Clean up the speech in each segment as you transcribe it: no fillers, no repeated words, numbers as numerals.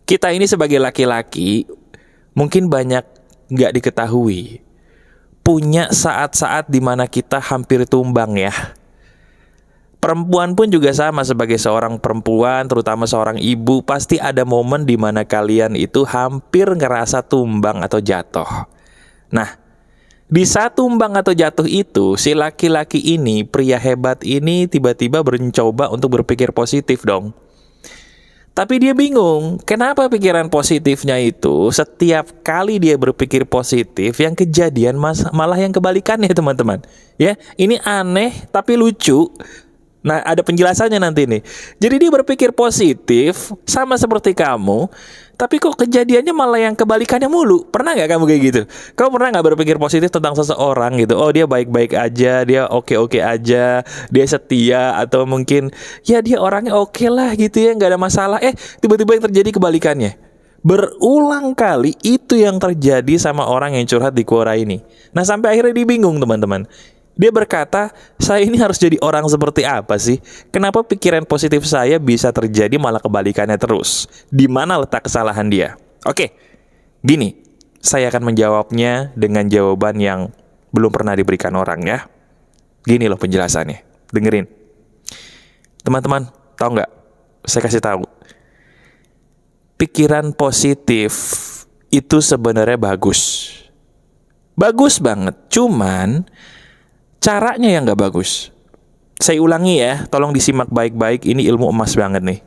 Kita ini sebagai laki-laki mungkin banyak nggak diketahui, punya saat-saat dimana kita hampir tumbang ya. Perempuan pun juga sama, sebagai seorang perempuan, terutama seorang ibu, pasti ada momen di mana kalian itu hampir ngerasa tumbang atau jatuh. Nah, di saat tumbang atau jatuh itu, si laki-laki ini, pria hebat ini tiba-tiba mencoba untuk berpikir positif dong. Tapi dia bingung, kenapa pikiran positifnya itu setiap kali dia berpikir positif, yang kejadian malah yang kebalikannya teman-teman. Ya, ini aneh tapi lucu. Nah, ada penjelasannya nanti nih. Jadi dia berpikir positif, sama seperti kamu, tapi kok kejadiannya malah yang kebalikannya mulu. Pernah nggak kamu kayak gitu? Kamu pernah nggak berpikir positif tentang seseorang gitu? Oh, dia baik-baik aja, dia oke-oke aja, dia setia, atau mungkin ya dia orangnya oke lah gitu ya, nggak ada masalah. Tiba-tiba yang terjadi kebalikannya. Berulang kali itu yang terjadi sama orang yang curhat di Quora ini. Nah, sampai akhirnya dia bingung teman-teman. Dia berkata, saya ini harus jadi orang seperti apa sih? Kenapa pikiran positif saya bisa terjadi malah kebalikannya terus? Di mana letak kesalahan dia? Oke, gini, saya akan menjawabnya dengan jawaban yang belum pernah diberikan orang ya. Gini loh penjelasannya, dengerin. Teman-teman, tahu nggak? Saya kasih tahu. Pikiran positif itu sebenarnya bagus. Bagus banget, cuman caranya yang nggak bagus. Saya ulangi ya, tolong disimak baik-baik, ini ilmu emas banget nih.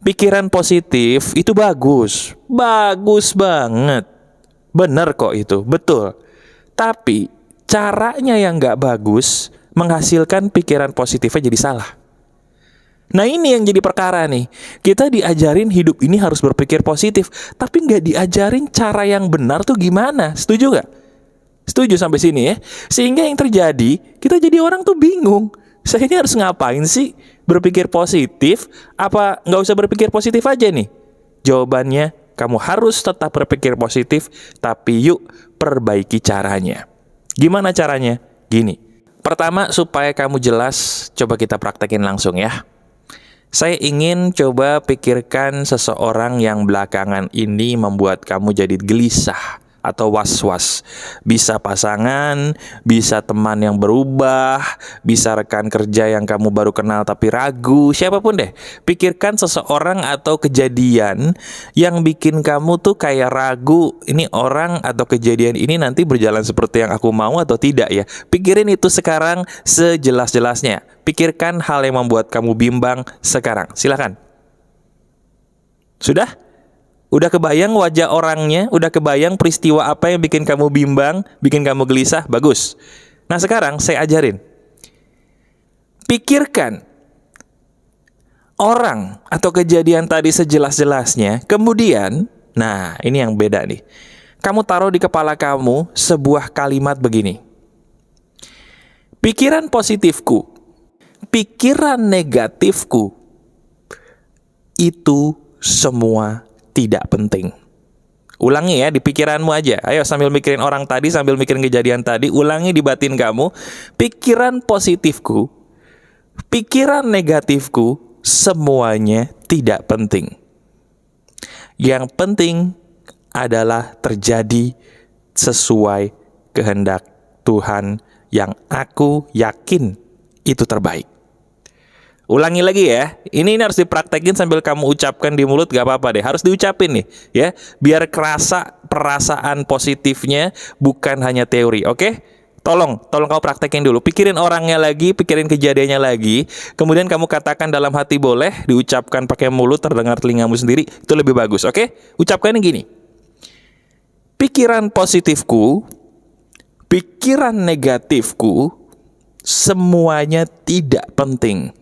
Pikiran positif itu bagus, bagus banget. Bener kok itu, betul. Tapi caranya yang nggak bagus menghasilkan pikiran positifnya jadi salah. Nah, ini yang jadi perkara nih. Kita diajarin hidup ini harus berpikir positif, tapi nggak diajarin cara yang benar tuh gimana. Setuju nggak? Setuju sampai sini ya? Sehingga yang terjadi, kita jadi orang tuh bingung. Saya ini harus ngapain sih? Berpikir positif? Apa nggak usah berpikir positif aja nih? Jawabannya, kamu harus tetap berpikir positif, tapi yuk perbaiki caranya. Gimana caranya? Gini. Pertama, supaya kamu jelas, coba kita praktekin langsung ya. Saya ingin coba pikirkan seseorang yang belakangan ini membuat kamu jadi gelisah atau was-was. Bisa pasangan, bisa teman yang berubah, bisa rekan kerja yang kamu baru kenal tapi ragu, siapapun deh. Pikirkan seseorang atau kejadian yang bikin kamu tuh kayak ragu, ini orang atau kejadian ini nanti berjalan seperti yang aku mau atau tidak ya. Pikirin itu sekarang sejelas-jelasnya. Pikirkan hal yang membuat kamu bimbang sekarang. Silakan. Sudah? Udah kebayang wajah orangnya? Udah kebayang peristiwa apa yang bikin kamu bimbang, bikin kamu gelisah? Bagus. Nah, sekarang saya ajarin. Pikirkan orang atau kejadian tadi sejelas-jelasnya. Kemudian, nah ini yang beda nih. Kamu taruh di kepala kamu sebuah kalimat begini. Pikiran positifku, pikiran negatifku, itu semua tidak penting. Ulangi ya di pikiranmu aja. Ayo sambil mikirin orang tadi, sambil mikirin kejadian tadi, ulangi di batin kamu. Pikiran positifku, pikiran negatifku, semuanya tidak penting. Yang penting adalah terjadi sesuai kehendak Tuhan yang aku yakin itu terbaik. Ulangi lagi ya. Ini harus dipraktekin sambil kamu ucapkan di mulut, gak apa-apa deh. Harus diucapin nih ya. Biar kerasa perasaan positifnya, bukan hanya teori, oke? Tolong kamu praktekin dulu. Pikirin orangnya lagi, pikirin kejadiannya lagi. Kemudian kamu katakan dalam hati boleh, diucapkan pakai mulut, terdengar telingamu sendiri. Itu lebih bagus, oke? Ucapkan gini. Pikiran positifku, pikiran negatifku, semuanya tidak penting.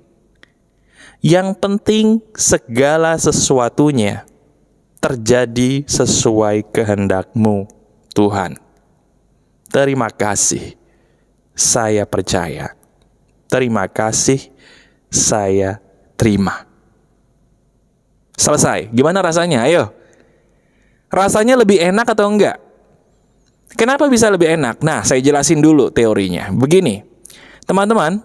Yang penting segala sesuatunya terjadi sesuai kehendak-Mu, Tuhan. Terima kasih, saya percaya. Terima kasih, saya terima. Selesai. Gimana rasanya? Ayo. Rasanya lebih enak atau enggak? Kenapa bisa lebih enak? Nah, saya jelasin dulu teorinya. Begini, teman-teman.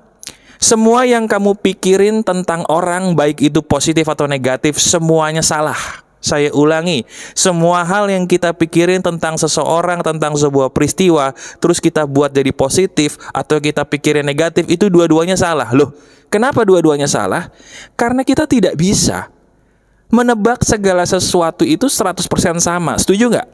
Semua yang kamu pikirin tentang orang, baik itu positif atau negatif, semuanya salah. Saya ulangi, semua hal yang kita pikirin tentang seseorang, tentang sebuah peristiwa, terus kita buat jadi positif atau kita pikirin negatif, itu dua-duanya salah. Loh, kenapa dua-duanya salah? Karena kita tidak bisa menebak segala sesuatu itu 100% sama. Setuju nggak?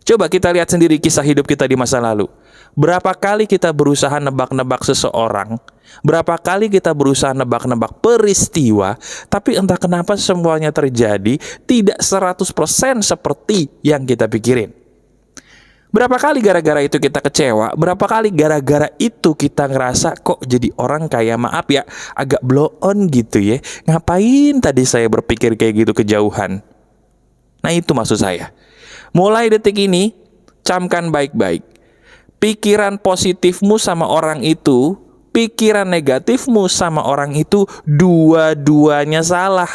Coba kita lihat sendiri kisah hidup kita di masa lalu. Berapa kali kita berusaha nebak-nebak seseorang, berapa kali kita berusaha nebak-nebak peristiwa, tapi entah kenapa semuanya terjadi tidak 100% seperti yang kita pikirin. Berapa kali gara-gara itu kita kecewa, berapa kali gara-gara itu kita ngerasa kok jadi orang kayak maaf ya, agak blow on gitu ya. Ngapain tadi saya berpikir kayak gitu kejauhan? Nah itu maksud saya. Mulai detik ini, camkan baik-baik. Pikiran positifmu sama orang itu, pikiran negatifmu sama orang itu, dua-duanya salah.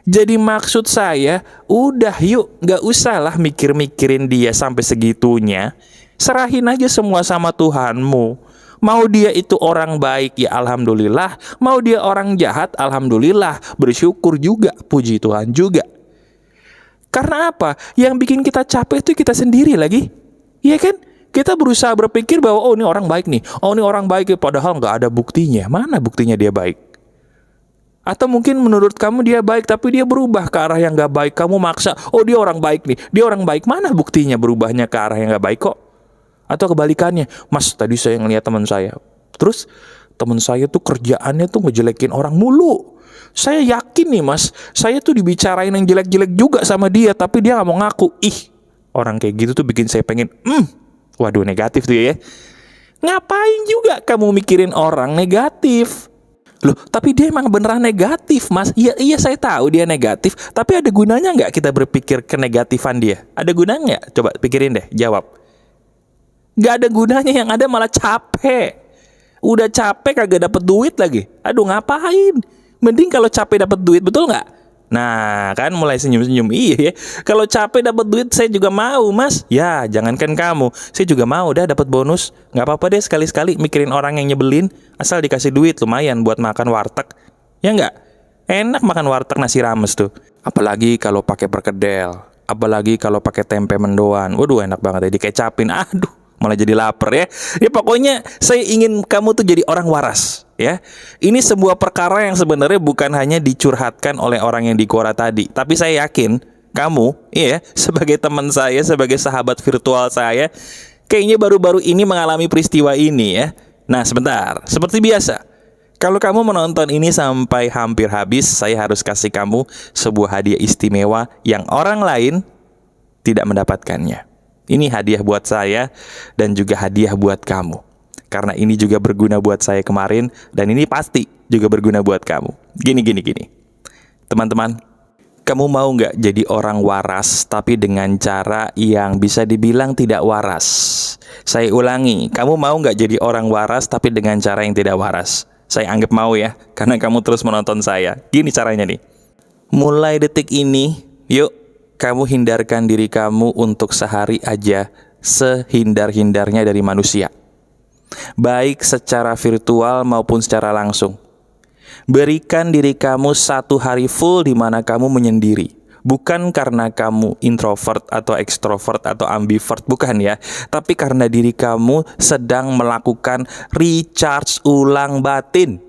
Jadi maksud saya, udah yuk, gak usah lah mikir-mikirin dia sampai segitunya. Serahin aja semua sama Tuhanmu. Mau dia itu orang baik, ya alhamdulillah. Mau dia orang jahat, alhamdulillah. Bersyukur juga, puji Tuhan juga. Karena apa? Yang bikin kita capek itu kita sendiri lagi. Iya kan? Kita berusaha berpikir bahwa oh ini orang baik nih. Oh ini orang baik, padahal nggak ada buktinya. Mana buktinya dia baik? Atau mungkin menurut kamu dia baik, tapi dia berubah ke arah yang nggak baik. Kamu maksa, oh dia orang baik nih. Dia orang baik. Mana buktinya berubahnya ke arah yang nggak baik kok? Atau kebalikannya, Mas tadi saya ngeliat teman saya. Terus teman saya tuh kerjaannya tuh ngejelekin orang mulu. Saya yakin nih mas, saya tuh dibicarain yang jelek-jelek juga sama dia, tapi dia gak mau ngaku. Ih, orang kayak gitu tuh bikin saya pengen, waduh negatif tuh ya. Ngapain juga kamu mikirin orang negatif? Loh, tapi dia emang beneran negatif mas. Iya saya tahu dia negatif, tapi ada gunanya gak kita berpikir kenegatifan dia? Ada gunanya? Coba pikirin deh, jawab. Gak ada gunanya, yang ada malah capek. Udah capek kagak dapet duit lagi. Aduh ngapain? Mending kalau capek dapat duit, betul nggak? Nah, kan mulai senyum-senyum. Iya ya. Kalau capek dapat duit, saya juga mau, mas. Ya, jangankan kamu, saya juga mau dah dapat bonus. Nggak apa-apa deh sekali-sekali mikirin orang yang nyebelin, asal dikasih duit lumayan buat makan warteg. Ya nggak? Enak makan warteg nasi rames tuh. Apalagi kalau pakai perkedel. Apalagi kalau pakai tempe mendoan. Waduh, enak banget ya dikecapin. Aduh, malah jadi lapar ya. Ya pokoknya saya ingin kamu tuh jadi orang waras ya. Ini sebuah perkara yang sebenarnya bukan hanya dicurhatkan oleh orang yang di Quora tadi, tapi saya yakin kamu ya sebagai teman saya, sebagai sahabat virtual saya, kayaknya baru-baru ini mengalami peristiwa ini ya. Nah sebentar, seperti biasa, kalau kamu menonton ini sampai hampir habis, saya harus kasih kamu sebuah hadiah istimewa yang orang lain tidak mendapatkannya. Ini hadiah buat saya dan juga hadiah buat kamu. Karena ini juga berguna buat saya kemarin dan ini pasti juga berguna buat kamu. Gini. Teman-teman, kamu mau nggak jadi orang waras tapi dengan cara yang bisa dibilang tidak waras? Saya ulangi, kamu mau nggak jadi orang waras tapi dengan cara yang tidak waras? Saya anggap mau ya, karena kamu terus menonton saya. Gini caranya nih. Mulai detik ini, yuk kamu hindarkan diri kamu untuk sehari aja sehindar-hindarnya dari manusia. Baik secara virtual maupun secara langsung. Berikan diri kamu 1 hari full di mana kamu menyendiri. Bukan karena kamu introvert atau ekstrovert atau ambivert, bukan ya. Tapi karena diri kamu sedang melakukan recharge ulang batin.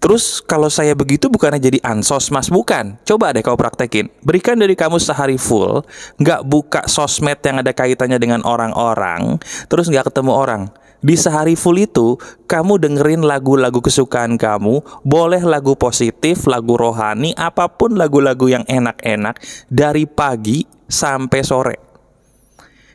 Terus kalau saya begitu bukannya jadi ansos mas? Bukan. Coba deh kau praktekin. Berikan diri kamu sehari full, gak buka sosmed yang ada kaitannya dengan orang-orang, terus gak ketemu orang. Di sehari full itu, kamu dengerin lagu-lagu kesukaan kamu, boleh lagu positif, lagu rohani, apapun lagu-lagu yang enak-enak, dari pagi sampai sore.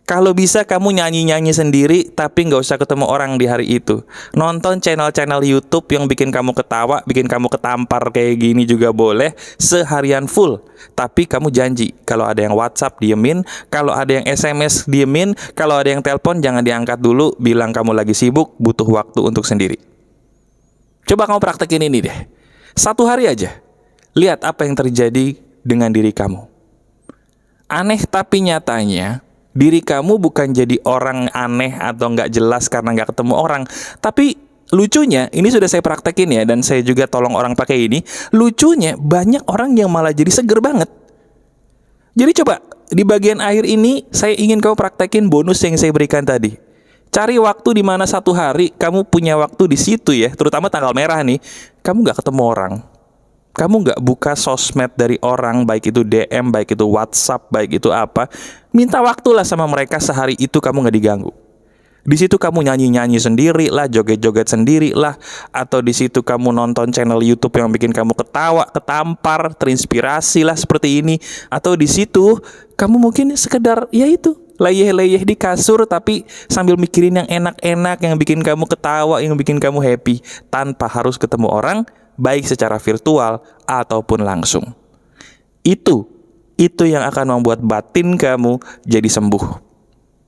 Kalau bisa kamu nyanyi-nyanyi sendiri, tapi nggak usah ketemu orang di hari itu. Nonton channel-channel YouTube yang bikin kamu ketawa, bikin kamu ketampar kayak gini juga boleh, seharian full. Tapi kamu janji, kalau ada yang WhatsApp diemin, kalau ada yang SMS diemin, kalau ada yang telepon jangan diangkat dulu, bilang kamu lagi sibuk, butuh waktu untuk sendiri. Coba kamu praktekin ini deh. 1 hari aja. Lihat apa yang terjadi dengan diri kamu. Aneh tapi nyatanya, diri kamu bukan jadi orang aneh atau nggak jelas karena nggak ketemu orang, tapi lucunya, ini sudah saya praktekin ya, dan saya juga tolong orang pakai ini. Lucunya, banyak orang yang malah jadi seger banget. Jadi coba, di bagian akhir ini, saya ingin kamu praktekin bonus yang saya berikan tadi. Cari waktu di mana satu hari, kamu punya waktu di situ ya, terutama tanggal merah nih, kamu gak ketemu orang. Kamu gak buka sosmed dari orang, baik itu DM, baik itu WhatsApp, baik itu apa. Minta waktulah sama mereka sehari itu kamu gak diganggu. Di situ kamu nyanyi-nyanyi sendiri lah, joget-joget sendiri lah, atau di situ kamu nonton channel YouTube yang bikin kamu ketawa, ketampar, terinspirasi lah seperti ini. Atau di situ kamu mungkin sekedar ya itu, leyeh-leyeh di kasur tapi sambil mikirin yang enak-enak, yang bikin kamu ketawa, yang bikin kamu happy, tanpa harus ketemu orang, baik secara virtual ataupun langsung. Itu yang akan membuat batin kamu jadi sembuh.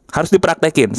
Harus dipraktekin.